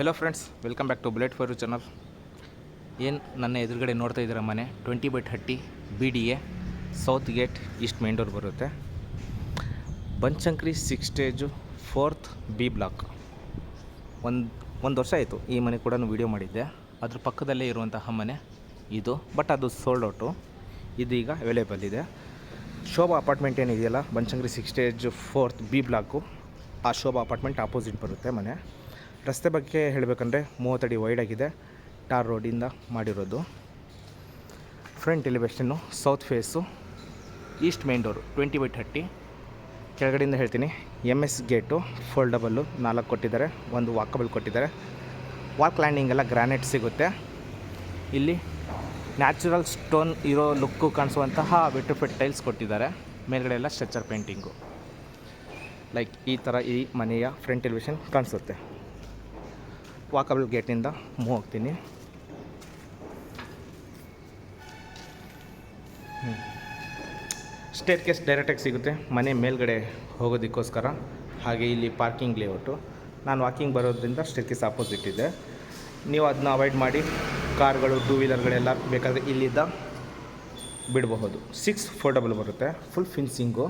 Hello friends, welcome back to bullet for you channel. ಏನು ನನ್ನ ಎದುರುಗಡೆ ನೋಡ್ತಾ ಇದ್ದೀರ ಮನೆ 20/30 BDA south gate east main door ಬರುತ್ತೆ. Banashankari 6 stage 4th B block. ಒಂದು ವರ್ಷ ಆಯಿತು ಈ ಮನೆ ಕೂಡ ವೀಡಿಯೋ ಮಾಡಿದ್ದೆ. ಅದ್ರ ಪಕ್ಕದಲ್ಲೇ ಇರುವಂತಹ ಮನೆ ಇದು, ಬಟ್ ಅದು ಸೋಲ್ಡ್ ಔಟು. ಇದು ಈಗ ಅವೈಲೇಬಲ್ ಇದೆ. ಶೋಭಾ ಅಪಾರ್ಟ್ಮೆಂಟ್ ಏನಿದೆಯಲ್ಲ, Banashankari 6 stage 4th B block, ಆ ಶೋಭಾ ಅಪಾರ್ಟ್ಮೆಂಟ್ ಆಪೋಸಿಟ್ ಬರುತ್ತೆ ಮನೆ. ರಸ್ತೆ ಬಗ್ಗೆ ಹೇಳಬೇಕಂದ್ರೆ 30 ಅಡಿ ವೈಡ್ ಆಗಿದೆ, ಟಾರ್ ರೋಡಿಂದ ಮಾಡಿರೋದು. Front elevation south face, east main door 20/30. ಕೆಳಗಡೆಯಿಂದ ಹೇಳ್ತೀನಿ, MS ಗೇಟು ಫೋಲ್ಡಬಲ್ಲು 4 ಕೊಟ್ಟಿದ್ದಾರೆ, ಒಂದು ವಾಕಬಲ್ ಕೊಟ್ಟಿದ್ದಾರೆ. ವಾಲ್ ಕ್ಲೈಂಡಿಂಗ್ ಎಲ್ಲ ಗ್ರಾನೈಟ್ ಸಿಗುತ್ತೆ. ಇಲ್ಲಿ ನ್ಯಾಚುರಲ್ ಸ್ಟೋನ್ ಇರೋ ಲುಕ್ಕು ಕಾಣಿಸುವಂತಹ ವಿಟ್ರಿಫೈಡ್ ಟೈಲ್ಸ್ ಕೊಟ್ಟಿದ್ದಾರೆ. ಮೇಲ್ಗಡೆ ಎಲ್ಲ ಸ್ಟ್ರಕ್ಚರ್ ಪೇಂಟಿಂಗು. ಲೈಕ್ ಈ ಥರ ಈ ಮನೆಯ ಫ್ರಂಟ್ ಎಲಿವೇಷನ್ ಕಾಣಿಸುತ್ತೆ. ವಾಕಬಲ್ ಗೇಟಿಂದ ಮೂವ್ ಹೋಗ್ತೀನಿ. ಸ್ಟೇರ್ ಕೇಸ್ ಡೈರೆಕ್ಟಾಗಿ ಸಿಗುತ್ತೆ ಮನೆ ಮೇಲ್ಗಡೆ ಹೋಗೋದಕ್ಕೋಸ್ಕರ. ಹಾಗೆ ಇಲ್ಲಿ ಪಾರ್ಕಿಂಗ್ ಲೇಔಟು. ನಾನು ವಾಕಿಂಗ್ ಬರೋದ್ರಿಂದ ಸ್ಟೇರ್ ಕೇಸ್ ಆಪೋಸಿಟ್ ಇದೆ. ನೀವು ಅದನ್ನ ಅವಾಯ್ಡ್ ಮಾಡಿ ಕಾರ್ಗಳು, ಟೂ ವೀಲರ್ಗಳೆಲ್ಲ ಬೇಕಾದರೆ ಇಲ್ಲಿದ್ದ ಬಿಡಬಹುದು. 6 ಫೋಲ್ಡಬಲ್ ಬರುತ್ತೆ, ಫುಲ್ ಫಿನ್ಸಿಂಗು.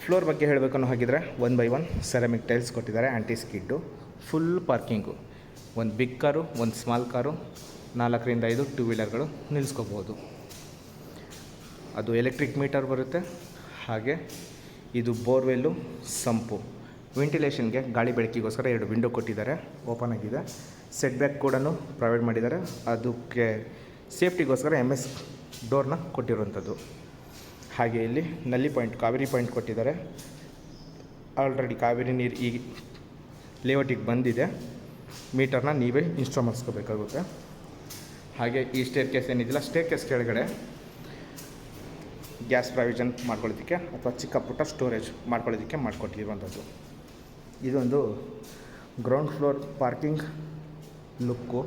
ಫ್ಲೋರ್ ಬಗ್ಗೆ ಹೇಳಬೇಕನ್ನೋ ಹಾಗಿದ್ರೆ 1/1 ಸೆರಾಮಿಕ್ ಟೈಲ್ಸ್ ಕೊಟ್ಟಿದ್ದಾರೆ, ಆ್ಯಂಟಿ ಸ್ಕಿಡ್ಡು. ಫುಲ್ ಪಾರ್ಕಿಂಗು, ಒಂದು ಬಿಗ್ ಕಾರು, ಒಂದು ಸ್ಮಾಲ್ ಕಾರು, 4ರಿಂದ 5 ಟೂ ವೀಲರ್ಗಳು ನಿಲ್ಲಿಸ್ಕೋಬೋದು. ಅದು ಎಲೆಕ್ಟ್ರಿಕ್ ಮೀಟರ್ ಬರುತ್ತೆ. ಹಾಗೆ ಇದು ಬೋರ್ವೆಲ್ಲು, ಸಂಪು. ವೆಂಟಿಲೇಷನ್ಗೆ ಗಾಳಿ ಬೆಳಕಿಗೋಸ್ಕರ 2 ವಿಂಡೋ ಕೊಟ್ಟಿದ್ದಾರೆ, ಓಪನ್ ಆಗಿದೆ. ಸೆಟ್ ಬ್ಯಾಕ್ ಕೂಡ ಪ್ರೊವೈಡ್ ಮಾಡಿದ್ದಾರೆ. ಅದಕ್ಕೆ ಸೇಫ್ಟಿಗೋಸ್ಕರ MS ಡೋರ್ನ ಕೊಟ್ಟಿರುವಂಥದ್ದು. ಹಾಗೆ ಇಲ್ಲಿ ನಲ್ಲಿ ಪಾಯಿಂಟ್, ಕಾವೇರಿ ಪಾಯಿಂಟ್ ಕೊಟ್ಟಿದ್ದಾರೆ. ಆಲ್ರೆಡಿ ಕಾವೇರಿ ನೀರು ಈ ಲೇಔಟಿಗೆ ಬಂದಿದೆ. ಮೀಟರ್ನ ನೀವೇ ಇನ್ಸ್ಟಾಲ್ ಮಾಡಿಸ್ಕೋಬೇಕಾಗುತ್ತೆ. ಹಾಗೆ ಈ ಸ್ಟೇರ್ ಕೇಸ್ ಏನಿದೆಯಲ್ಲ, ಸ್ಟೇರ್ ಕೇಸ್ ಕೆಳಗಡೆ ಗ್ಯಾಸ್ ಪ್ರಾವಿಷನ್ ಮಾಡ್ಕೊಳ್ಳೋದಕ್ಕೆ ಅಥವಾ ಚಿಕ್ಕ ಪುಟ್ಟ ಸ್ಟೋರೇಜ್ ಮಾಡ್ಕೊಳ್ಳೋದಕ್ಕೆ ಮಾಡಿಕೊಟ್ಟಿರುವಂಥದ್ದು. ಇದೊಂದು ground floor parking look.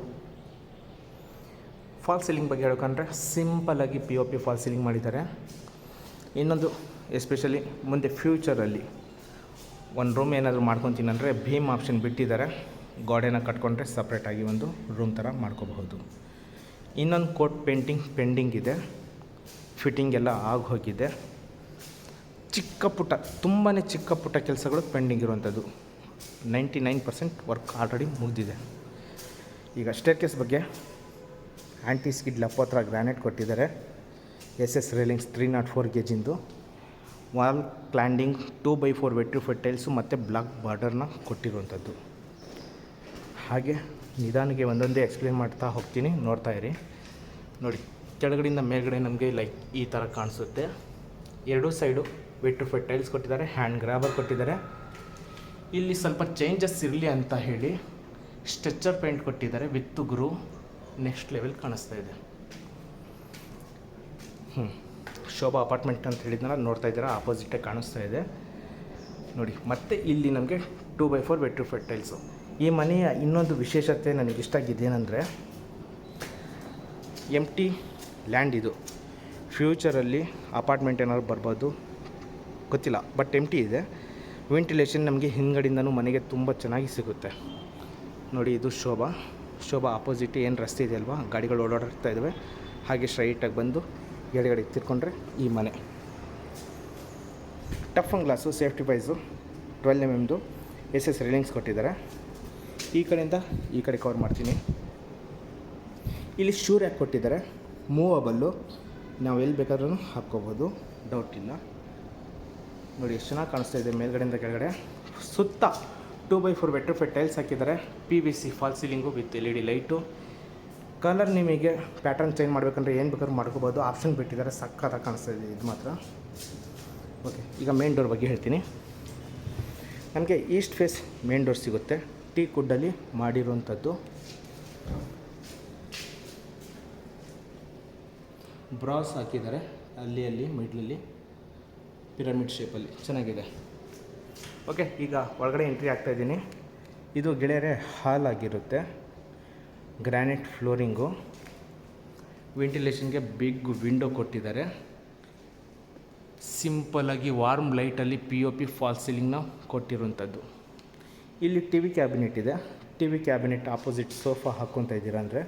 Fall ceiling ಬಗ್ಗೆ ಹೇಳ್ಕೊಂಡ್ರೆ ಸಿಂಪಲಾಗಿ POP ಫಾಲ್ ಸೀಲಿಂಗ್ ಮಾಡಿದ್ದಾರೆ. ಇನ್ನೊಂದು ಎಸ್ಪೆಷಲಿ ಮುಂದೆ ಫ್ಯೂಚರಲ್ಲಿ ಒಂದು ರೂಮ್ ಏನಾದರೂ ಮಾಡ್ಕೊತೀನಿ ಅಂದರೆ ಭೀಮ್ ಆಪ್ಷನ್ ಬಿಟ್ಟಿದ್ದಾರೆ. ಗೋಡೆನ ಕಟ್ಕೊಂಡ್ರೆ ಸಪ್ರೇಟಾಗಿ ಒಂದು ರೂಮ್ ಥರ ಮಾಡ್ಕೋಬಹುದು. ಇನ್ನೊಂದು ಕೋಟ್ ಪೇಂಟಿಂಗ್ ಪೆಂಡಿಂಗ್ ಇದೆ, ಫಿಟ್ಟಿಂಗ್ ಎಲ್ಲ ಆಗೋಗಿದೆ. ಚಿಕ್ಕ ಪುಟ್ಟ, ತುಂಬಾ ಚಿಕ್ಕ ಪುಟ್ಟ ಕೆಲಸಗಳು ಪೆಂಡಿಂಗ್ ಇರುವಂಥದ್ದು. 99% ವರ್ಕ್ ಆಲ್ರೆಡಿ ಮುಗಿದಿದೆ. ಈಗ ಸ್ಟೇರ್ ಕೇಸ್ ಬಗ್ಗೆ ಆ್ಯಂಟಿ ಸ್ಕಿಡ್ ಲಪೋತ್ರ ಗ್ರಾನೈಟ್ ಕೊಟ್ಟಿದ್ದಾರೆ. SS ರೇಲಿಂಗ್ಸ್ 304 ಗೇಜಿಂದು. ವಾಲ್ ಕ್ಲೈಂಡಿಂಗ್ 2/4 ವಿಟ್ರಿಫೈಡ್ ಟೈಲ್ಸು ಮತ್ತು ಬ್ಲಾಕ್ ಬಾರ್ಡರ್ನ ಕೊಟ್ಟಿರುವಂಥದ್ದು. ಹಾಗೆ ನಿಧಾನಕ್ಕೆ ಒಂದೊಂದೇ ಎಕ್ಸ್ಪ್ಲೇನ್ ಮಾಡ್ತಾ ಹೋಗ್ತೀನಿ, ನೋಡ್ತಾ ಇರಿ. ನೋಡಿ, ಕೆಳಗಡೆಯಿಂದ ಮೇಲ್ಗಡೆ ನಮಗೆ ಲೈಕ್ ಈ ಥರ ಕಾಣಿಸುತ್ತೆ. 2 ಸೈಡು ವಿಟ್ರಿಫೈಡ್ ಟೈಲ್ಸ್ ಕೊಟ್ಟಿದ್ದಾರೆ, ಹ್ಯಾಂಡ್ ಗ್ರಾಬರ್ ಕೊಟ್ಟಿದ್ದಾರೆ. ಇಲ್ಲಿ ಸ್ವಲ್ಪ ಚೇಂಜಸ್ ಇರಲಿ ಅಂತ ಹೇಳಿ ಸ್ಟ್ರೆಚರ್ ಪೇಂಟ್ ಕೊಟ್ಟಿದ್ದಾರೆ ವಿತ್ ಗ್ರೂ. ನೆಕ್ಸ್ಟ್ ಲೆವೆಲ್ ಕಾಣಿಸ್ತಾ ಇದೆ. ಶೋಭಾ ಅಪಾರ್ಟ್ಮೆಂಟ್ ಅಂತ ಹೇಳಿದ್ನಲ್ಲ, ನೋಡ್ತಾ ಇದ್ದೀರಾ, ಆಪೋಸಿಟೇ ಕಾಣಿಸ್ತಾ ಇದೆ ನೋಡಿ. ಮತ್ತು ಇಲ್ಲಿ ನಮಗೆ 2/4 ವಿಟ್ರಿಫೈಡ್ ಟೈಲ್ಸು. ಈ ಮನೆಯ ಇನ್ನೊಂದು ವಿಶೇಷತೆ ನನಗೆ ಇಷ್ಟ ಆಗಿದ್ದೇನೆಂದರೆ, ಎಂಟಿ ಲ್ಯಾಂಡ್ ಇದು. ಫ್ಯೂಚರಲ್ಲಿ ಅಪಾರ್ಟ್ಮೆಂಟ್ ಏನಾದ್ರು ಬರ್ಬೋದು ಗೊತ್ತಿಲ್ಲ, ಬಟ್ ಎಂಟಿ ಇದೆ. ವೆಂಟಿಲೇಷನ್ ನಮಗೆ ಹಿಂದ್ಗಡೆಯಿಂದನೂ ಮನೆಗೆ ತುಂಬ ಚೆನ್ನಾಗಿ ಸಿಗುತ್ತೆ. ನೋಡಿ, ಇದು ಶೋಭಾ ಆಪೋಸಿಟ್ ಏನು ರಸ್ತೆ ಇದೆಯಲ್ವಾ, ಗಾಡಿಗಳು ಓಡಾಡ್ತಾ ಇದ್ದಾವೆ. ಹಾಗೆ ಸ್ಟ್ರೈಟಾಗಿ ಬಂದು ಎಡಗಡೆ ತಿರ್ಕೊಂಡ್ರೆ ಈ ಮನೆ. Tough and glass, safety wise 12 mm SS railings ಕೊಟ್ಟಿದ್ದಾರೆ. ಈ ಕಡೆಯಿಂದ ಈ ಕಡೆ ಕವರ್ ಮಾಡ್ತೀನಿ. ಇಲ್ಲಿ ಶೂ ರ್ಯಾಕ್ ಕೊಟ್ಟಿದ್ದಾರೆ, ಮೂವಬಲ್ಲು. ನಾವು ಎಲ್ಲಿ ಬೇಕಾದ್ರೂ ಹಾಕ್ಕೋಬೋದು, ಡೌಟ್ ಇಲ್ಲ. ನೋಡಿ ಎಷ್ಟು ಚೆನ್ನಾಗಿ ಕಾಣಿಸ್ತಾ ಇದೆ ಮೇಲ್ಗಡೆಯಿಂದ ಕೆಳಗಡೆ. ಸುತ್ತ 2/4 ವಿಟ್ರಿಫೈಡ್ ಟೈಲ್ಸ್ ಹಾಕಿದ್ದಾರೆ. PVC fall ceiling with LED light. Colour ನಿಮಗೆ ಪ್ಯಾಟರ್ನ್ ಚೇಂಜ್ ಮಾಡಬೇಕಂದ್ರೆ ಏನು ಬೇಕಾದ್ರೂ ಮಾಡ್ಕೋಬೋದು, ಆಪ್ಷನ್ ಬಿಟ್ಟಿದ್ದಾರೆ. ಸಕ್ಕತ್ತಾಗಿ ಕಾಣಿಸ್ತಾ ಇದೆ ಇದು ಮಾತ್ರ. ಓಕೆ, ಈಗ ಮೇನ್ ಡೋರ್ ಬಗ್ಗೆ ಹೇಳ್ತೀನಿ. ನಮಗೆ ಈಸ್ಟ್ ಫೇಸ್ ಮೇನ್ ಡೋರ್ ಸಿಗುತ್ತೆ, ಟೀಕ್ ವುಡ್ಡಲ್ಲಿ ಮಾಡಿರುವಂಥದ್ದು. ಬ್ರಾಸ್ ಹಾಕಿದ್ದಾರೆ ಅಲ್ಲಿ ಮಿಡ್ಲಲ್ಲಿ ಪಿರಮಿಡ್ ಶೇಪಲ್ಲಿ, ಚೆನ್ನಾಗಿದೆ. ಓಕೆ, ಈಗ ಒಳಗಡೆ ಎಂಟ್ರಿ ಆಗ್ತಾಯಿದ್ದೀನಿ. ಇದು ಗೆಳೆಯರೆ ಹಾಲ್ ಆಗಿರುತ್ತೆ. ಗ್ರಾನೈಟ್ ಫ್ಲೋರಿಂಗು, ವೆಂಟಿಲೇಷನ್ಗೆ ಬಿಗ್ ವಿಂಡೋ ಕೊಟ್ಟಿದ್ದಾರೆ. ಸಿಂಪಲಾಗಿ ವಾರ್ಮ್ ಲೈಟಲ್ಲಿ POP ಫಾಲ್ ಸೀಲಿಂಗ್ನ ಕೊಟ್ಟಿರುವಂಥದ್ದು. ಇಲ್ಲಿ ಟಿ ವಿ ಕ್ಯಾಬಿನೆಟ್ ಇದೆ. T V cabinet opposite sofa ಹಾಕ್ಕೊತಾ ಇದ್ದೀರಾ ಅಂದರೆ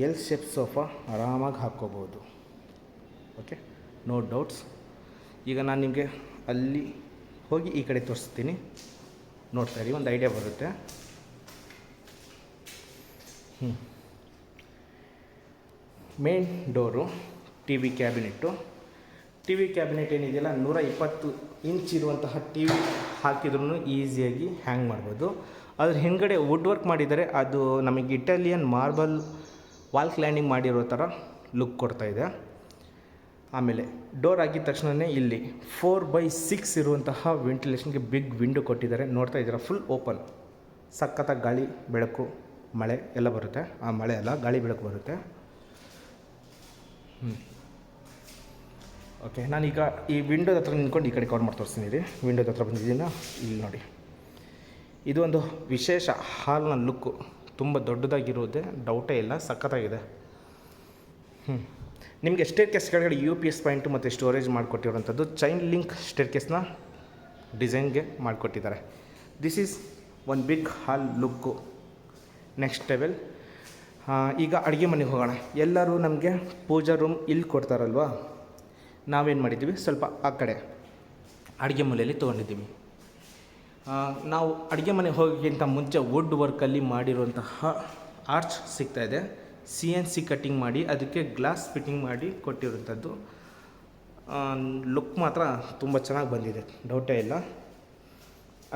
ಎಲ್ ಶೇಪ್ ಸೋಫಾ ಆರಾಮಾಗಿ ಹಾಕ್ಕೋಬೋದು. Okay, no doubts. ಈಗ ನಾನು ನಿಮಗೆ ಅಲ್ಲಿ ಹೋಗಿ ಈ ಕಡೆ ತೋರಿಸ್ತೀನಿ, ನೋಡ್ತಾ ಇರಿ, ಒಂದು ಐಡಿಯಾ ಬರುತ್ತೆ. Main door, T V cabinet. T V cabinet ಏನಿದೆಯಲ್ಲ 120 ಇಂಚ್ ಇರುವಂತಹ ಟಿ ವಿ ಹಾಕಿದ್ರೂ ಈಸಿಯಾಗಿ ಹ್ಯಾಂಗ್ ಮಾಡ್ಬೋದು. ಅದ್ರ ಹಿಂದ್ಗಡೆ ವುಡ್ ವರ್ಕ್ ಮಾಡಿದ್ದಾರೆ, ಅದು ನಮಗೆ ಇಟಾಲಿಯನ್ ಮಾರ್ಬಲ್ ವಾಲ್ ಕ್ಲೈಂಡಿಂಗ್ ಮಾಡಿರೋ ಥರ ಲುಕ್ ಕೊಡ್ತಾಯಿದೆ. ಆಮೇಲೆ ಡೋರ್ ಆಗಿದ ತಕ್ಷಣವೇ ಇಲ್ಲಿ 4/6 ಇರುವಂತಹ ವೆಂಟಿಲೇಷನ್ಗೆ ಬಿಗ್ ವಿಂಡೋ ಕೊಟ್ಟಿದ್ದಾರೆ. ನೋಡ್ತಾ ಇದ್ದೀರಾ, ಫುಲ್ ಓಪನ್, ಸಖತ್ತಾಗಿ ಗಾಳಿ ಬೆಳಕು ಮಳೆ ಎಲ್ಲ ಬರುತ್ತೆ. ಮಳೆ ಅಲ್ಲ, ಗಾಳಿ ಬೆಳಕು ಬರುತ್ತೆ. ಓಕೆ, ನಾನೀಗ ಈ ವಿಂಡೋದ ಹತ್ರ ನಿಂತ್ಕೊಂಡು ಈ ಕಡೆ ಕವರ್ ಮಾಡಿ ತೋರಿಸ್ತೀನಿ. ರೀ, ವಿಂಡೋದ ಹತ್ರ ಬಂದಿದ್ದೀನ, ಇಲ್ಲಿ ನೋಡಿ. ಇದು ಒಂದು ವಿಶೇಷ ಹಾಲ್ನ ಲುಕ್ಕು, ತುಂಬ ದೊಡ್ಡದಾಗಿರೋದೆ ಡೌಟೇ ಇಲ್ಲ, ಸಖತ್ತಾಗಿದೆ. ನಿಮಗೆ ಸ್ಟೇರ್ಕೇಸ್ ಕೆಳಗಡೆ UPS ಪಾಯಿಂಟು ಮತ್ತು ಸ್ಟೋರೇಜ್ ಮಾಡಿಕೊಟ್ಟಿರೋಂಥದ್ದು ಚೈನ್ ಲಿಂಕ್ ಸ್ಟೇರ್ಕೇಸ್ನ ಡಿಸೈನ್ಗೆ ಮಾಡಿಕೊಟ್ಟಿದ್ದಾರೆ. This is one big hall look, next level. ಈಗ ಅಡುಗೆ ಮನೆಗೆ ಹೋಗೋಣ. ಎಲ್ಲರೂ ನಮಗೆ ಪೂಜಾ ರೂಮ್ ಇಲ್ಲಿ ಕೊಡ್ತಾರಲ್ವ, ನಾವೇನು ಮಾಡಿದ್ದೀವಿ, ಸ್ವಲ್ಪ ಆ ಕಡೆ ಅಡುಗೆ ಮೂಲೆಯಲ್ಲಿ ತೊಗೊಂಡಿದ್ದೀವಿ. ನಾವು ಅಡುಗೆ ಮನೆಗೆ ಹೋಗೋಕ್ಕಿಂತ ಮುಂಚೆ ವುಡ್ ವರ್ಕಲ್ಲಿ ಮಾಡಿರುವಂತಹ ಆರ್ಚ್ ಸಿಗ್ತಾಯಿದೆ. CNC ಕಟ್ಟಿಂಗ್ ಮಾಡಿ ಅದಕ್ಕೆ ಗ್ಲಾಸ್ ಫಿಟ್ಟಿಂಗ್ ಮಾಡಿ ಕೊಟ್ಟಿರುವಂಥದ್ದು. ಲುಕ್ ಮಾತ್ರ ತುಂಬ ಚೆನ್ನಾಗಿ ಬಂದಿದೆ, ಡೌಟೇ ಇಲ್ಲ.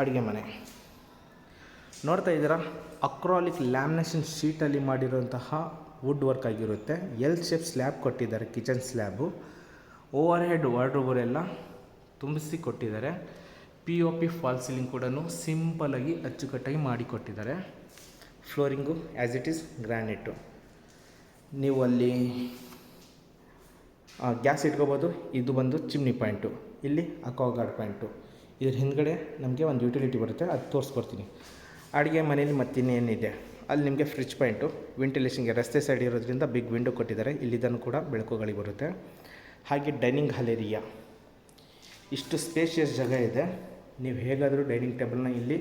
ಅಡುಗೆ ಮನೆ ನೋಡ್ತಾ ಇದ್ದೀರಾ, ಅಕ್ರಾಲಿಕ್ ಲ್ಯಾಮಿನೇಷನ್ ಶೀಟಲ್ಲಿ ಮಾಡಿರುವಂತಹ ವುಡ್ ವರ್ಕ್ ಆಗಿರುತ್ತೆ. ಎಲ್ ಶೇಪ್ ಸ್ಲ್ಯಾಬ್ ಕೊಟ್ಟಿದ್ದಾರೆ, ಕಿಚನ್ ಸ್ಲ್ಯಾಬು. ಓವರ್ ಹೆಡ್ ವಾರ್ಡ್ರೋಬರೆಲ್ಲ ತುಂಬಿಸಿ ಕೊಟ್ಟಿದ್ದಾರೆ. POP ಫಾಲ್ ಸೀಲಿಂಗ್ ಕೂಡ ಸಿಂಪಲಾಗಿ ಅಚ್ಚುಕಟ್ಟಾಗಿ ಮಾಡಿಕೊಟ್ಟಿದ್ದಾರೆ. Flooring as it is granite. ನೀವು ಅಲ್ಲಿ ಗ್ಯಾಸ್ ಇಟ್ಕೋಬೋದು. ಇದು ಬಂದು ಚಿಮ್ನಿ ಪಾಯಿಂಟು, ಇಲ್ಲಿ ಅಕ್ವಾಗಾರ್ಡ್ ಪಾಯಿಂಟು. ಇದ್ರ ಹಿಂದ್ಗಡೆ ನಮಗೆ ಒಂದು ಯುಟಿಲಿಟಿ ಬರುತ್ತೆ, ಅದು ತೋರಿಸ್ಕೊಡ್ತೀನಿ. ಅಡುಗೆ ಮನೇಲಿ ಮತ್ತಿನ್ನೇನಿದೆ, ಅಲ್ಲಿ ನಿಮಗೆ ಫ್ರಿಜ್ ಪಾಯಿಂಟು. ವೆಂಟಿಲೇಷನ್ಗೆ ರಸ್ತೆ ಸೈಡ್ ಇರೋದ್ರಿಂದ ಬಿಗ್ ವಿಂಡೋ ಕೊಟ್ಟಿದ್ದಾರೆ, ಇಲ್ಲಿದ್ದನ್ನು ಕೂಡ ಬೆಳಕುಗಳಿಗೆ ಬರುತ್ತೆ. ಹಾಗೆ ಡೈನಿಂಗ್ ಹಾಲ್ ಏರಿಯಾ, ಇಷ್ಟು ಸ್ಪೇಷಿಯಸ್ ಜಾಗ ಇದೆ. ನೀವು ಹೇಗಾದರೂ ಡೈನಿಂಗ್ ಟೇಬಲ್ನ ಇಲ್ಲಿ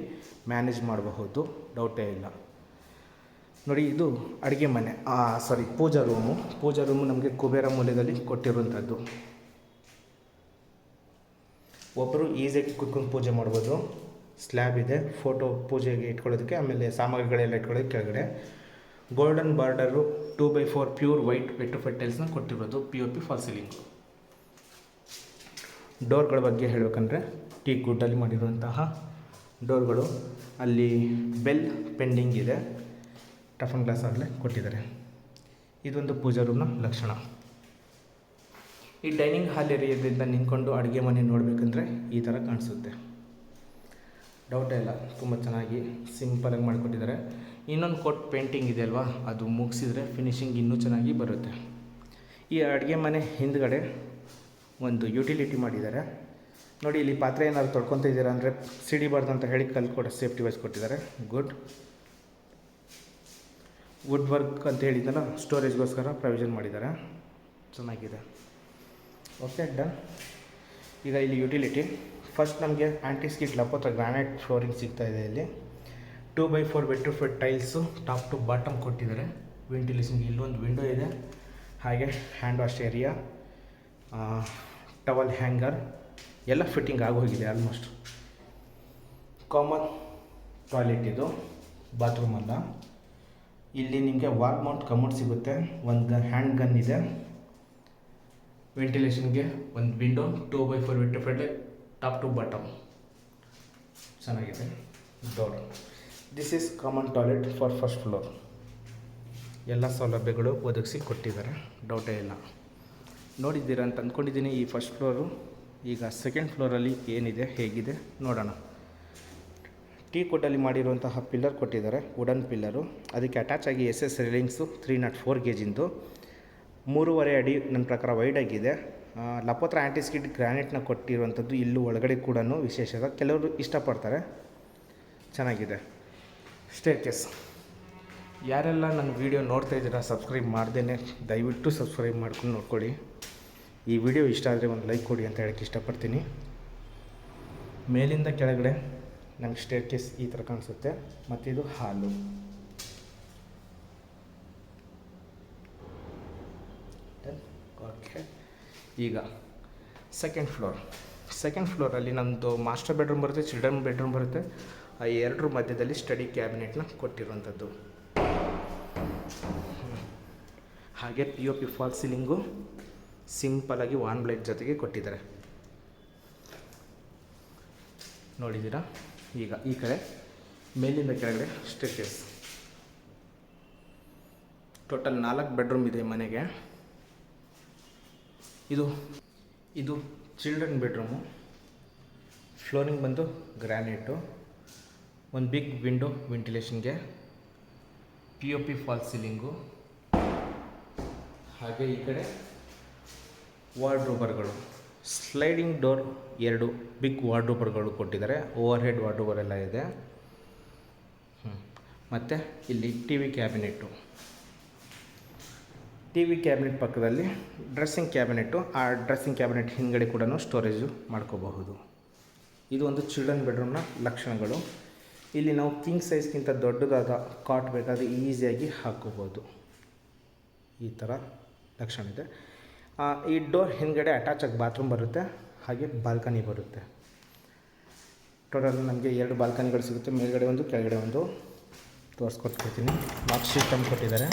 ಮ್ಯಾನೇಜ್ ಮಾಡಬಹುದು, ಡೌಟೇ ಇಲ್ಲ. ನೋಡಿ, ಇದು ಅಡುಗೆ ಮನೆ, ಪೂಜಾ ರೂಮು. ಪೂಜಾ ರೂಮು ನಮಗೆ ಕುಬೇರ ಮೂಲೆಯಲ್ಲಿ ಕೊಟ್ಟಿರುವಂಥದ್ದು. ಒಬ್ಬರು ಈಸಿಯಾಗಿ ಕುತ್ಕೊಂಡು ಪೂಜೆ ಮಾಡ್ಬೋದು. ಸ್ಲ್ಯಾಬ್ ಇದೆ, ಫೋಟೋ ಪೂಜೆಗೆ ಇಟ್ಕೊಳ್ಳೋದಕ್ಕೆ, ಆಮೇಲೆ ಸಾಮಗ್ರಿಗಳೆಲ್ಲ ಇಟ್ಕೊಳ್ಳೋದಕ್ಕೆ. ಕೆಳಗಡೆ golden border 2/4 pure white vitrified ಟೈಲ್ಸ್ನ ಕೊಟ್ಟಿರೋದು. POP fall ceiling. ಡೋರ್ಗಳ ಬಗ್ಗೆ ಹೇಳಬೇಕಂದ್ರೆ ಟೀಕ್ ವುಡ್ಡಲ್ಲಿ ಮಾಡಿರುವಂತಹ ಡೋರ್ಗಳು. ಅಲ್ಲಿ ಬೆಲ್ ಪೆಂಡಿಂಗ್ ಇದೆ, ಟಫನ್ ಗ್ಲಾಸ್ ಆಗಲೇ ಕೊಟ್ಟಿದ್ದಾರೆ. ಇದೊಂದು ಪೂಜಾ ರೂಮ್ನ ಲಕ್ಷಣ. ಈ ಡೈನಿಂಗ್ ಹಾಲ್ ಏರಿಯಾದಿಂದ ನಿಂತ್ಕೊಂಡು ಅಡುಗೆ ಮನೆ ನೋಡಬೇಕಂದ್ರೆ ಈ ಥರ ಕಾಣಿಸುತ್ತೆ, ಡೌಟೇ ಇಲ್ಲ. ತುಂಬ ಚೆನ್ನಾಗಿ ಸಿಂಪಲಾಗಿ ಮಾಡಿಕೊಟ್ಟಿದ್ದಾರೆ. ಇನ್ನೊಂದು ಕೋಟ್ ಪೇಂಟಿಂಗ್ ಇದೆ ಅಲ್ವಾ, ಅದು ಮುಗಿಸಿದ್ರೆ ಫಿನಿಶಿಂಗ್ ಇನ್ನೂ ಚೆನ್ನಾಗಿ ಬರುತ್ತೆ. ಈ ಅಡುಗೆ ಮನೆ ಹಿಂದ್ಗಡೆ ಒಂದು ಯುಟಿಲಿಟಿ ಮಾಡಿದ್ದಾರೆ. ನೋಡಿ, ಇಲ್ಲಿ ಪಾತ್ರೆ ಏನಾದ್ರು ತೊಳ್ಕೊತಾ ಇದ್ದೀರಾ ಅಂದರೆ ಸಿಡಿಬಾರ್ದು ಅಂತ ಹೇಳಿ ಕಲ್ಲು ಕೂಡ ಸೇಫ್ಟಿ ವೈಸ್ ಕೊಟ್ಟಿದ್ದಾರೆ. ಗುಡ್. ವುಡ್ ವರ್ಕ್ ಅಂತ ಹೇಳಿದ್ದಲ್ಲ, ಸ್ಟೋರೇಜ್ಗೋಸ್ಕರ ಪ್ರಾವಿಷನ್ ಮಾಡಿದ್ದಾರೆ, ಚೆನ್ನಾಗಿದೆ. Okay, done. ಈಗ ಇಲ್ಲಿ ಯುಟಿಲಿಟಿ ಫಸ್ಟ್ ನಮಗೆ ಆ್ಯಂಟಿ ಸ್ಕಿಡ್ ಲಪೋತ್ರ ಗ್ರಾನೈಟ್ ಫ್ಲೋರಿಂಗ್ ಸಿಗ್ತಾಯಿದೆ. ಇಲ್ಲಿ 2/4 vitrified tiles top to bottom ಕೊಟ್ಟಿದ್ದಾರೆ. ವೆಂಟಿಲೇಷನ್ಗೆ ಇಲ್ಲೊಂದು ವಿಂಡೋ ಇದೆ. ಹಾಗೆ hand wash area, towel hanger ಎಲ್ಲ ಫಿಟ್ಟಿಂಗ್ ಆಗೋಗಿದೆ ಆಲ್ಮೋಸ್ಟ್. ಕಾಮನ್ ಟಾಯ್ಲೆಟ್ ಇದು, ಬಾತ್ರೂಮ್ ಅಲ್ಲ. ಇಲ್ಲಿ ನಿಮಗೆ ವಾಲ್ ಮೌಂಟ್ ಕಮೋಡ್ ಸಿಗುತ್ತೆ. ಒಂದು ಹ್ಯಾಂಡ್ ಗನ್ ಇದೆ. ವೆಂಟಿಲೇಷನ್ಗೆ ಒಂದು window 2/4 vitrified top to bottom, ಚೆನ್ನಾಗಿದೆ. Door. This is common toilet for first floor. ಎಲ್ಲ ಸೌಲಭ್ಯಗಳು ಒದಗಿಸಿ ಕೊಟ್ಟಿದ್ದಾರೆ, ಡೌಟೇ ಇಲ್ಲ. ನೋಡಿದ್ದೀರಾ ಅಂತ ಅಂದ್ಕೊಂಡಿದ್ದೀನಿ ಈ ಫಸ್ಟ್ ಫ್ಲೋರು. ಈಗ ಸೆಕೆಂಡ್ ಫ್ಲೋರಲ್ಲಿ ಏನಿದೆ, ಹೇಗಿದೆ ನೋಡೋಣ. ಟೀಕ್ ವುಡ್ಡಲ್ಲಿ ಮಾಡಿರುವಂತಹ ಪಿಲ್ಲರ್ ಕೊಟ್ಟಿದ್ದಾರೆ, ವುಡನ್ ಪಿಲ್ಲರು. ಅದಕ್ಕೆ ಅಟ್ಯಾಚ್ ಆಗಿ SS ರೇಲಿಂಗ್ಸು 304 ಗೇಜಿಂದು, 3.5 ಅಡಿ ನನ್ನ ಪ್ರಕಾರ ವೈಡಾಗಿದೆ. ಲಪೋತ್ರ ಆ್ಯಂಟಿಸ್ಕಿಡ್ ಗ್ರಾನೈಟ್ನ ಕೊಟ್ಟಿರುವಂಥದ್ದು. ಇಲ್ಲೂ ಒಳಗಡೆ ಕೂಡ ವಿಶೇಷದ, ಕೆಲವರು ಇಷ್ಟಪಡ್ತಾರೆ, ಚೆನ್ನಾಗಿದೆ. ಸ್ಟೇರ್ಕೇಸ್. ಯಾರೆಲ್ಲ ನನ್ನ ವೀಡಿಯೋ ನೋಡ್ತಾ ಇದ್ದೀರಾ ಸಬ್ಸ್ಕ್ರೈಬ್ ಮಾಡ್ದೇ, ದಯವಿಟ್ಟು ಸಬ್ಸ್ಕ್ರೈಬ್ ಮಾಡ್ಕೊಂಡು ನೋಡ್ಕೊಳ್ಳಿ. ಈ ವಿಡಿಯೋ ಇಷ್ಟ ಆದರೆ ಒಂದು ಲೈಕ್ ಕೊಡಿ ಅಂತ ಹೇಳೋಕ್ಕೆ ಇಷ್ಟಪಡ್ತೀನಿ. ಮೇಲಿಂದ ಕೆಳಗಡೆ ನಮಗೆ ಸ್ಟೇರ್ ಕೇಸ್ ಈ ಥರ ಕಾಣಿಸುತ್ತೆ. ಮತ್ತು ಇದು ಹಾಲು. ಓಕೆ, ಈಗ ಸೆಕೆಂಡ್ ಫ್ಲೋರಲ್ಲಿ ನಮ್ಮದು ಮಾಸ್ಟರ್ ಬೆಡ್ರೂಮ್ ಬರುತ್ತೆ, ಚಿಲ್ಡ್ರನ್ ಬೆಡ್ರೂಮ್ ಬರುತ್ತೆ. ಆ ಎರಡರ ಮಧ್ಯದಲ್ಲಿ ಸ್ಟಡಿ ಕ್ಯಾಬಿನೆಟ್ನ ಕೊಟ್ಟಿರುವಂಥದ್ದು. ಹಾಗೆ POP ಫಾಲ್ ಸೀಲಿಂಗು ಸಿಂಪಲಾಗಿ ವಾನ್ ಬ್ಲೈಟ್ ಜೊತೆಗೆ ಕೊಟ್ಟಿದ್ದಾರೆ, ನೋಡಿದ್ದೀರಾ. ಈಗ ಈ ಕಡೆ ಮೇಲಿಂದ ಕೆಳಗಡೆ ಸ್ಟೇರ್ಕೇಸ್. ಟೋಟಲ್ 4 ಬೆಡ್ರೂಮ್ ಇದೆ ಮನೆಗೆ. ಇದು ಚಿಲ್ಡ್ರನ್ ಬೆಡ್ರೂಮು. ಫ್ಲೋರಿಂಗ್ ಬಂದು ಗ್ರ್ಯಾನೈಟು, ಒಂದು ಬಿಗ್ ವಿಂಡೋ ವೆಂಟಿಲೇಷನ್ಗೆ, POP ಫಾಲ್ ಸೀಲಿಂಗು. ಹಾಗೆ ಈ ಕಡೆ ವಾರ್ಡ್ರೋಬರ್ಗಳು, ಸ್ಲೈಡಿಂಗ್ ಡೋರ್ 2 ಬಿಗ್ ವಾರ್ಡ್ರೋಬರ್ಗಳು ಕೊಟ್ಟಿದ್ದಾರೆ. ಓವರ್ ಹೆಡ್ ವಾರ್ಡ್ರೋಬರ್ ಎಲ್ಲ ಇದೆ. ಮತ್ತು ಇಲ್ಲಿ TV ಕ್ಯಾಬಿನೆಟ್ ಪಕ್ಕದಲ್ಲಿ ಡ್ರೆಸ್ಸಿಂಗ್ ಕ್ಯಾಬಿನೆಟ್ಟು. ಆ ಡ್ರೆಸ್ಸಿಂಗ್ ಕ್ಯಾಬಿನೆಟ್ ಹಿಂದ್ಗಡೆ ಕೂಡ ಸ್ಟೋರೇಜು ಮಾಡ್ಕೋಬಹುದು. ಇದು ಒಂದು ಚಿಲ್ಡ್ರನ್ ಬೆಡ್ರೂಮ್ನ ಲಕ್ಷಣಗಳು. ಇಲ್ಲಿ ನಾವು ಕಿಂಗ್ ಸೈಜ್ಗಿಂತ ದೊಡ್ಡದಾದ ಕಾಟ್ ಬೇಕಾದರೆ ಈಸಿಯಾಗಿ ಹಾಕ್ಕೋಬೋದು. ಈ ಥರ ಲಕ್ಷಣ ಇದೆ. ಈ ಡೋರ್ ಹಿಂದ್ಗಡೆ ಅಟ್ಯಾಚಾಗಿ ಬಾತ್ರೂಮ್ ಬರುತ್ತೆ, ಹಾಗೆ ಬಾಲ್ಕನಿ ಬರುತ್ತೆ. ಟೋಟಲ್ ನಮಗೆ 2 ಬಾಲ್ಕನಿಗಳು ಸಿಗುತ್ತೆ, ಮೇಲ್ಗಡೆ ಒಂದು ಕೆಳಗಡೆ ಒಂದು. ತೋರಿಸ್ಕೊಟ್ಬಿಡ್ತೀನಿ. ಲಾಕ್ ಸಿಸ್ಟಮ್ ಕೊಟ್ಟಿದ್ದಾರೆ.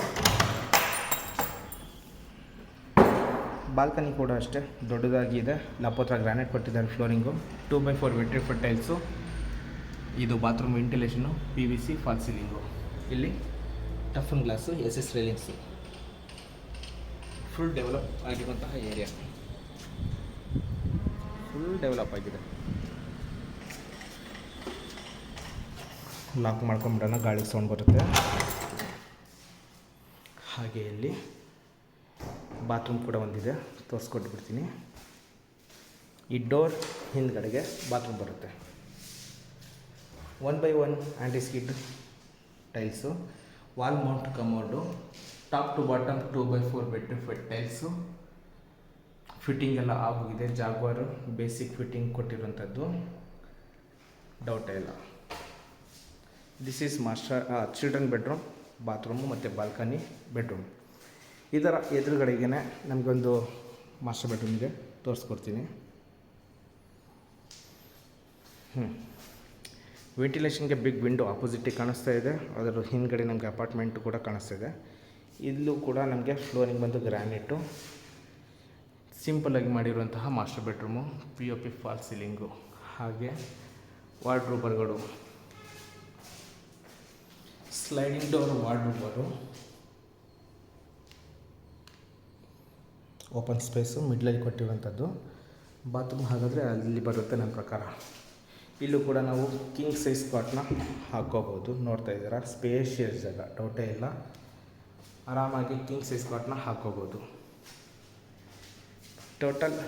ಬಾಲ್ಕನಿ ಕೂಡ ಅಷ್ಟೇ ದೊಡ್ಡದಾಗಿದೆ. ಲಪೋತ್ರ ಗ್ರಾನೈಟ್ ಕೊಟ್ಟಿದ್ದಾರೆ. Flooring 2x4 vitrified tiles. ಇದು ಬಾತ್ರೂಮ್ ವೆಂಟಿಲೇಷನು, PVC ಫಾಲ್ ಸೀಲಿಂಗು. ಇಲ್ಲಿ toughen glass, SS railings. Full develop ಆಗಿರುವಂತಹ ಏರಿಯಾ, ಫುಲ್ ಡೆವಲಪ್ ಆಗಿದೆ. ಲಾಕ್ ಮಾಡ್ಕೊಂಬಿಡೋಣ, ಗಾಳಿಗೆ ಸೌಂಡ್ ಬರುತ್ತೆ. ಹಾಗೆ ಇಲ್ಲಿ ಬಾತ್ರೂಮ್ ಕೂಡ ಒಂದಿದೆ, ತೋರಿಸ್ಕೊಟ್ಬಿಡ್ತೀನಿ. ಈ ಡೋರ್ ಹಿಂದ್ಗಡೆಗೆ ಬಾತ್ರೂಮ್ ಬರುತ್ತೆ. 1x1 anti skid tiles, wall mount commode, top to bottom 2x4 vitrified tiles. Fitting ಎಲ್ಲ ಆಗೋಗಿದೆ. ಜಾಗ್ವಾರು ಬೇಸಿಕ್ ಫಿಟ್ಟಿಂಗ್ ಕೊಟ್ಟಿರುವಂಥದ್ದು, ಡೌಟೇ ಇಲ್ಲ. This is children bedroom, bathroom ಮತ್ತು ಬಾಲ್ಕನಿ ಬೆಡ್ರೂಮ್. ಇದರ ಎದುರುಗಡೆಗೆ ನಮಗೊಂದು ಮಾಸ್ಟರ್ ಬೆಡ್ರೂಮ್ ಇದೆ, ತೋರಿಸ್ಕೊಡ್ತೀನಿ. ವೆಂಟಿಲೇಷನ್ಗೆ ಬಿಗ್ ವಿಂಡೋ ಆಪೋಸಿಟಿಗೆ ಕಾಣಿಸ್ತಾ ಇದೆ. ಅದರ ಹಿಂದ್ಗಡೆ ನಮಗೆ ಅಪಾರ್ಟ್ಮೆಂಟು ಕೂಡ ಕಾಣಿಸ್ತಾ ಇದೆ. ಇಲ್ಲೂ ಕೂಡ ನಮಗೆ ಫ್ಲೋರಿಂಗ್ ಬಂದು ಗ್ರಾನೈಟು. ಸಿಂಪಲ್ಲಾಗಿ ಮಾಡಿರುವಂತಹ master bedroom, POP fall ceiling. ಹಾಗೆ ವಾರ್ಡ್ರೋಬರ್ಗಳು, ಸ್ಲೈಡಿಂಗ್ ಡೋರ್ ವಾರ್ಡ್ರೋಬರು, ಓಪನ್ ಸ್ಪೇಸು ಮಿಡ್ಲಲ್ಲಿ ಕೊಟ್ಟಿರುವಂಥದ್ದು. ಬಾತ್ರೂಮ್ ಹಾಗಾದರೆ ಅಲ್ಲಿ ಬರುತ್ತೆ ನನ್ನ ಪ್ರಕಾರ. ಇಲ್ಲೂ ಕೂಡ ನಾವು ಕಿಂಗ್ ಸೈಜ್ ಕಾಟ್ನ ಹಾಕ್ಕೋಬೋದು. ನೋಡ್ತಾ ಇದ್ದೀರಾ, ಸ್ಪೇಷಿಯಸ್ ಜಾಗ, ಡೌಟೇ ಇಲ್ಲ. ಆರಾಮಾಗಿ ಕಿಂಗ್ ಸೈಜ್ ಕಾಟ್ನ ಹಾಕ್ಕೋಬೋದು. ಟೋಟಲ್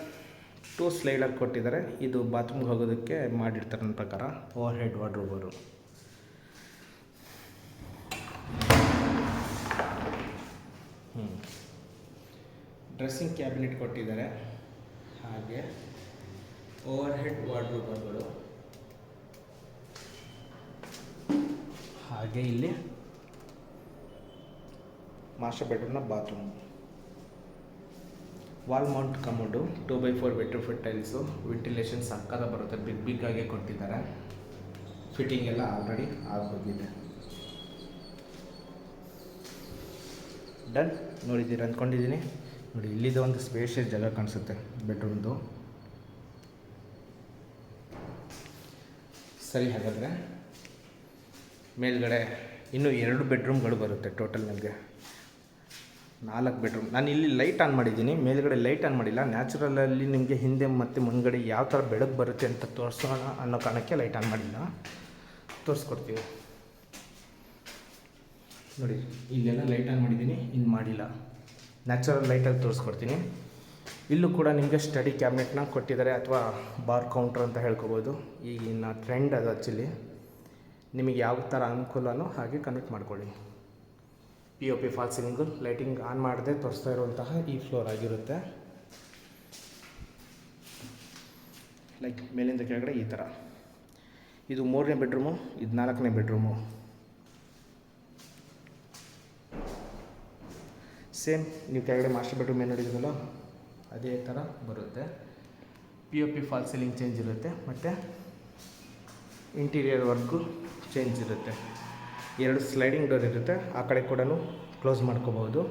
2 ಸ್ಲೈಡರ್ ಕೊಟ್ಟಿದ್ದಾರೆ. ಇದು ಬಾತ್ರೂಮ್ಗೆ ಹೋಗೋದಕ್ಕೆ ಮಾಡಿರ್ತಾರೆ ನನ್ನ ಪ್ರಕಾರ. ಓವರ್ ಹೆಡ್ ವಾರ್ಡ್ರೋಬರು. ಡ್ರೆಸ್ಸಿಂಗ್ ಕ್ಯಾಬಿನೆಟ್ ಕೊಟ್ಟಿದ್ದಾರೆ. ಹಾಗೆ ಓವರ್ ಹೆಡ್ ವಾರ್ಡ್ರೋಬರ್ಗಳು. ಹಾಗೆ ಇಲ್ಲಿ ಮಾಸ್ಟರ್ ಬೆಡ್ರೂಮ್ನ bathroom. Wall mount commode, 2x4 vitrified tiles. Ventilation ಸಕ್ಕದ ಬರುತ್ತೆ, ಬಿಗ್ ಆಗಿ ಕೊಟ್ಟಿದ್ದಾರೆ. ಫಿಟ್ಟಿಂಗ್ ಎಲ್ಲ ಆಲ್ರೆಡಿ ಆಗೋಗಿದೆ. ಡನ್. ನೋಡಿದ್ದೀರ ಅಂದ್ಕೊಂಡಿದ್ದೀನಿ. ನೋಡಿ, ಇಲ್ಲಿದೆ ಒಂದು ಸ್ಪೇಷಿಯಸ್ ಜಾಗ ಕಾಣಿಸುತ್ತೆ ಬೆಡ್ರೂಮ್ದು. ಸರಿ, ಹಾಗಾದರೆ ಮೇಲ್ಗಡೆ ಇನ್ನೂ 2 ಬೆಡ್ರೂಮ್ಗಳು ಬರುತ್ತೆ. ಟೋಟಲ್ ನಮಗೆ 4 ಬೆಡ್ರೂಮ್. ನಾನು ಇಲ್ಲಿ ಲೈಟ್ ಆನ್ ಮಾಡಿದ್ದೀನಿ, ಮೇಲ್ಗಡೆ ಲೈಟ್ ಆನ್ ಮಾಡಿಲ್ಲ. ನ್ಯಾಚುರಲಲ್ಲಿ ನಿಮಗೆ ಹಿಂದೆ ಮತ್ತು ಮುಂದ್ಗಡೆ ಯಾವ ಥರ ಬೆಳಕು ಬರುತ್ತೆ ಅಂತ ತೋರಿಸೋಣ ಅನ್ನೋ ಕಾರಣಕ್ಕೆ ಲೈಟ್ ಆನ್ ಮಾಡಿಲ್ಲ. ತೋರಿಸ್ಕೊಡ್ತೀವಿ ನೋಡಿ. ಇಲ್ಲೆಲ್ಲ ಲೈಟ್ ಆನ್ ಮಾಡಿದ್ದೀನಿ, ಇನ್ನು ಮಾಡಿಲ್ಲ. ನ್ಯಾಚುರಲ್ ಲೈಟಲ್ಲಿ ತೋರಿಸ್ಕೊಡ್ತೀನಿ. ಇಲ್ಲೂ ಕೂಡ ನಿಮಗೆ ಸ್ಟಡಿ ಕ್ಯಾಬಿನೆಟ್ನ ಕೊಟ್ಟಿದ್ದಾರೆ, ಅಥವಾ ಬಾರ್ ಕೌಂಟ್ರ್ ಅಂತ ಹೇಳ್ಕೊಬೋದು. ಈಗಿನ ಟ್ರೆಂಡ್ ಅದು. ಆ್ಯಕ್ಚುಲಿ ನಿಮಗೆ ಯಾವ ಥರ ಅನುಕೂಲನೋ ಹಾಗೆ ಕನ್ವರ್ಟ್ ಮಾಡ್ಕೊಳ್ಳಿ. POP fall ceiling, lighting on ಮಾಡದೆ ತೋರಿಸ್ತಾ ಇರುವಂತಹ ಈ ಫ್ಲೋರ್ ಆಗಿರುತ್ತೆ. ಲೈಕ್ ಮೇಲಿಂದ ಕೆಳಗಡೆ ಈ ಥರ. ಇದು 3ನೇ ಬೆಡ್ರೂಮು, ಇದು 4ನೇ ಬೆಡ್ರೂಮು. ಸೇಮ್ ನೀವು ಕೆಳಗಡೆ ಮಾಸ್ಟರ್ ಬೆಡ್ರೂಮ್ ಏನು ನೋಡಿದ್ರಲ್ಲ ಅದೇ ಥರ ಬರುತ್ತೆ. POP ಫಾಲ್ ಸೀಲಿಂಗ್ ಚೇಂಜ್ ಇರುತ್ತೆ ಮತ್ತು ಇಂಟೀರಿಯರ್ ವರ್ಕು ಚೇಂಜ್ ಇರುತ್ತೆ. 2 ಸ್ಲೈಡಿಂಗ್ ಡೋರ್ ಇರುತ್ತೆ, ಆ ಕಡೆ ಕೂಡ ಕ್ಲೋಸ್ ಮಾಡ್ಕೋಬೋದು.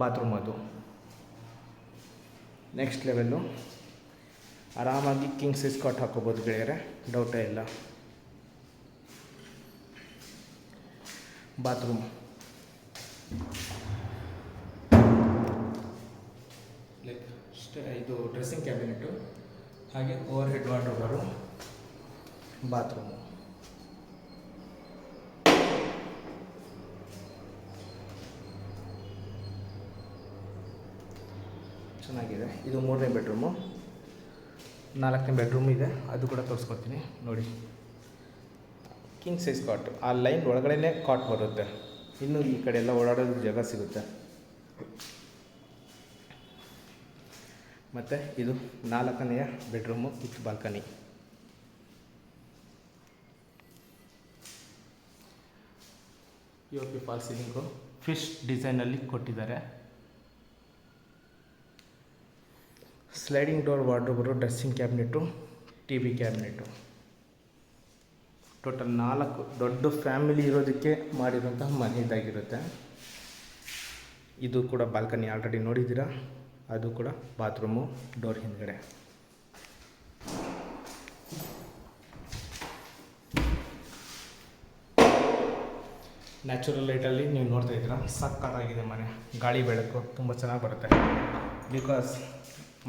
ಬಾತ್ರೂಮ್ ಅದು ನೆಕ್ಸ್ಟ್ ಲೆವೆಲ್ಲು. ಆರಾಮಾಗಿ ಕಿಂಗ್ ಸೈಜ್ ಕಾಟ್ ಹಾಕೋಬೋದು ಗೆಳೆಯರೆ, ಡೌಟೇ ಇಲ್ಲ. ಬಾತ್ರೂಮ್ ಲೈಕ್ ಇದು ಡ್ರೆಸ್ಸಿಂಗ್ ಕ್ಯಾಬಿನೆಟು, ಹಾಗೆ ಓವರ್ ಹೆಡ್ ವಾರ್ಡ್ರೋಬರು, ಬಾತ್ರೂಮು. ಚೆನ್ನಾಗಿದೆ. ಇದು 3ನೇ ಬೆಡ್ರೂಮು. 4ನೇ ಬೆಡ್ರೂಮ್ ಇದೆ, ಅದು ಕೂಡ ತೋರಿಸ್ಕೊಡ್ತೀನಿ ನೋಡಿ. ಕಿಂಗ್ ಸೈಜ್ ಕಾಟ್, ಆ ಲೈನ್ ಒಳಗಡೆ ಕಾಟ್ ಬರುತ್ತೆ. ಇನ್ನು ಈ ಕಡೆ ಎಲ್ಲ ಓಡಾಡೋದು ಜಾಗ ಸಿಗುತ್ತೆ. ಮತ್ತು ಇದು 4ನೇ bedroom with balcony. POP fall ceiling fish ಡಿಸೈನಲ್ಲಿ ಕೊಟ್ಟಿದ್ದಾರೆ. ಸ್ಲೈಡಿಂಗ್ ಡೋರ್ ವಾರ್ಡ್ರೋಬರು, dressing cabinet, TV cabinet. Total 4 ದೊಡ್ಡ ಫ್ಯಾಮಿಲಿ ಇರೋದಕ್ಕೆ ಮಾಡಿರೋಂತಹ ಮನೆ ಇದಾಗಿರುತ್ತೆ. ಇದು ಕೂಡ ಬಾಲ್ಕನಿ ಆಲ್ರೆಡಿ ನೋಡಿದ್ದೀರಾ, ಅದು ಕೂಡ ಬಾತ್ರೂಮು ಡೋರ್ ಹಿಂದ್ಗಡೆ. ನ್ಯಾಚುರಲ್ ಲೈಟಲ್ಲಿ ನೀವು ನೋಡ್ತಾ ಇದ್ದೀರಾ, ಸಕ್ಕತ್ತಾಗಿದೆ ಮನೆ. ಗಾಳಿ ಬೆಳಕು ತುಂಬ ಚೆನ್ನಾಗಿ ಬರುತ್ತೆ. ಬಿಕಾಸ್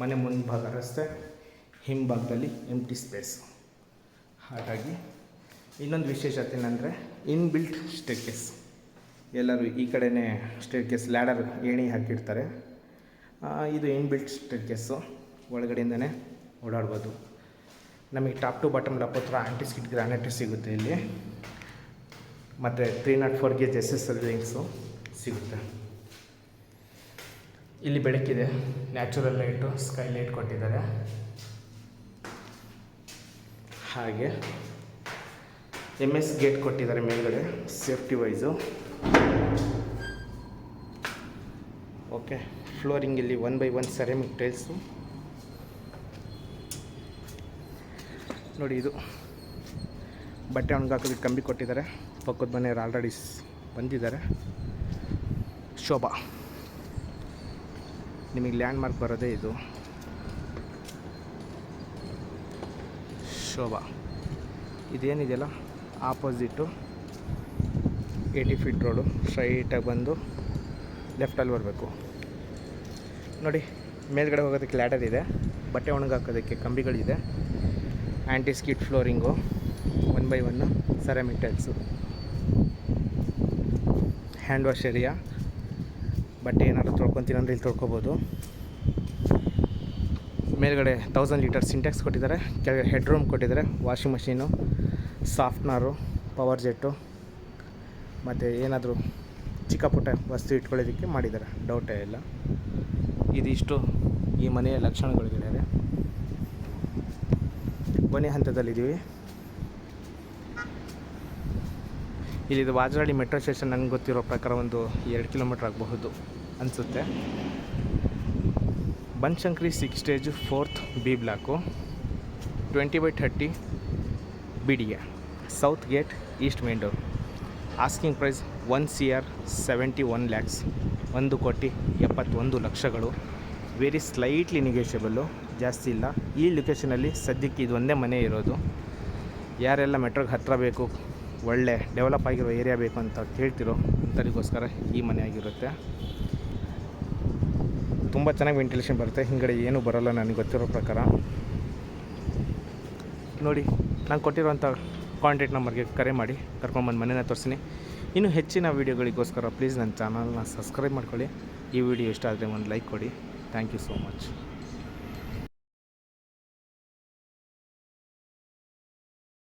ಮನೆ ಮುಂಭಾಗ ರಸ್ತೆ, ಹಿಂಭಾಗದಲ್ಲಿ ಎಂಟಿ ಸ್ಪೇಸ್. ಹಾಗಾಗಿ ಇನ್ನೊಂದು ವಿಶೇಷತೆ ಏನಂದರೆ ಇನ್ಬಿಲ್ಟ್ ಸ್ಟೇರ್ಕೇಸ್. ಎಲ್ಲರೂ ಈ ಕಡೆಯೇ ಸ್ಟೇರ್ಕೇಸ್ ಲ್ಯಾಡರ್ ಏಣಿ ಹಾಕಿರ್ತಾರೆ. ಇದು ಇನ್ಬಿಲ್ಟ್ ಸ್ಟೇರ್ಕೇಸು, ಒಳಗಡೆಯಿಂದನೇ ಓಡಾಡ್ಬೋದು. ನಮಗೆ ಟಾಪ್ ಟು ಬಾಟಮ್ 70 ಆಂಟಿಸ್ಕಿಟ್ ಗ್ರಾನೈಟ್ ಸಿಗುತ್ತೆ ಇಲ್ಲಿ. ಮತ್ತು 304 ಗೇಜ್ SSL ರಿಂಗ್ಸು ಸಿಗುತ್ತೆ. ಇಲ್ಲಿ ಬೆಳಕಿದೆ, ನ್ಯಾಚುರಲ್ ಲೈಟು, ಸ್ಕೈ ಲೈಟ್ ಕೊಟ್ಟಿದ್ದಾರೆ. ಹಾಗೆ MS ಗೇಟ್ ಕೊಟ್ಟಿದ್ದಾರೆ ಮೇಲ್ಗಡೆ ಸೇಫ್ಟಿ ವೈಸು. ಓಕೆ, ಫ್ಲೋರಿಂಗ್ ಇಲ್ಲಿ 1x1 ಸೆರಾಮಿಕ್ ಟೈಲ್ಸು ನೋಡಿ. ಇದು ಬಟ್ಟೆ ಒಣಗಾಕೋದಕ್ಕೆ ಕಂಬಿ ಕೊಟ್ಟಿದ್ದಾರೆ. ಪಕ್ಕದ ಮನೆಯವರು ಆಲ್ರೆಡಿ ಬಂದಿದ್ದಾರೆ. ಶೋಭಾ, ನಿಮಗೆ ಲ್ಯಾಂಡ್ ಮಾರ್ಕ್ ಬರೋದೇ ಇದು ಶೋಭಾ. ಇದೇನಿದೆಯಲ್ಲ ಆಪೋಸಿಟ್ಟು 80 ಫೀಟ್ ರೋಡು, ಸ್ಟ್ರೈಟಾಗಿ ಬಂದು ಲೆಫ್ಟಲ್ಲಿ ಬರಬೇಕು ನೋಡಿ. ಮೇಲ್ಗಡೆ ಹೋಗೋದಕ್ಕೆ ಲ್ಯಾಡರ್ ಇದೆ, ಬಟ್ಟೆ ಒಣಗಾಕೋದಕ್ಕೆ ಕಂಬಿಗಳಿದೆ, anti skid flooring, 1x1 ceramic tiles, hand wash area. ಬಟ್ಟೆ ಏನಾದರೂ ತೊಳ್ಕೊತೀನಿ ಅಂದರೆ ಇಲ್ಲಿ ತೊಳ್ಕೊಬೋದು. ಮೇಲ್ಗಡೆ 1000 ಲೀಟರ್ ಸಿಂಟ್ಯಾಕ್ಸ್ ಕೊಟ್ಟಿದ್ದಾರೆ. ಕೆಳಗಡೆ ಹೆಡ್ ರೂಮ್ ಕೊಟ್ಟಿದ್ದಾರೆ, ವಾಷಿಂಗ್ ಮಷೀನು, ಸಾಫ್ಟ್ನರು, ಪವರ್ ಜೆಟ್ಟು, ಮತ್ತು ಏನಾದರೂ ಚಿಕ್ಕ ಪುಟ್ಟ ವಸ್ತು ಇಟ್ಕೊಳ್ಳೋದಕ್ಕೆ ಮಾಡಿದ್ದಾರೆ, ಡೌಟೇ ಇಲ್ಲ. ಇದಿಷ್ಟು ಈ ಮನೆಯ ಲಕ್ಷಣಗಳಿವೆ. ಕೊನೆ ಹಂತದಲ್ಲಿದ್ದೀವಿ. ಇಲ್ಲಿದು ವಾಜರಾಳಿ ಮೆಟ್ರೋ ಸ್ಟೇಷನ್ ನನಗೆ ಗೊತ್ತಿರೋ ಪ್ರಕಾರ ಒಂದು 2 ಕಿಲೋಮೀಟ್ರ್ ಆಗಬಹುದು ಅನಿಸುತ್ತೆ. Banashankari 6 stage 4th B block, 20/30 BDA, south gate, east main door. Asking price 1,71 lakhs, 1,71,00,000. Very slightly negotiable, ಜಾಸ್ತಿ ಇಲ್ಲ. ಈ ಲೊಕೇಶನಲ್ಲಿ ಸದ್ಯಕ್ಕೆ ಇದು ಒಂದೇ ಮನೆ ಇರೋದು. ಯಾರೆಲ್ಲ ಮೆಟ್ರೋಗೆ ಹತ್ತಿರ ಬೇಕು, ಒಳ್ಳೆ ಡೆವಲಪ್ ಆಗಿರೋ ಏರಿಯಾ ಬೇಕು ಅಂತ ಕೇಳ್ತಿರೋ ಅಂಥರಿಗೋಸ್ಕರ ಈ ಮನೆ ಆಗಿರುತ್ತೆ. ತುಂಬ ಚೆನ್ನಾಗಿ ವೆಂಟಿಲೇಷನ್ ಬರುತ್ತೆ, ಹಿಂಗಡೆ ಏನೂ ಬರೋಲ್ಲ ನನಗೆ ಗೊತ್ತಿರೋ ಪ್ರಕಾರ. ನೋಡಿ, ನಾನು ಕೊಟ್ಟಿರೋಂಥ ಕಾಂಟ್ಯಾಕ್ಟ್ ನಂಬರ್ಗೆ ಕರೆ ಮಾಡಿ ಕರ್ಕೊಂಬಂದು ಮನೇನ ತೋರಿಸ್ತೀನಿ. ಇನ್ನು ಹೆಚ್ಚಿನ ವೀಡಿಯೋಗಳಿಗೋಸ್ಕರ ಪ್ಲೀಸ್ ನನ್ನ ಚಾನಲ್ನ ಸಬ್ಸ್ಕ್ರೈಬ್ ಮಾಡ್ಕೊಳ್ಳಿ. ಈ ವಿಡಿಯೋ ಇಷ್ಟ ಆದರೆ ಒಂದು ಲೈಕ್ ಕೊಡಿ. Thank you so much.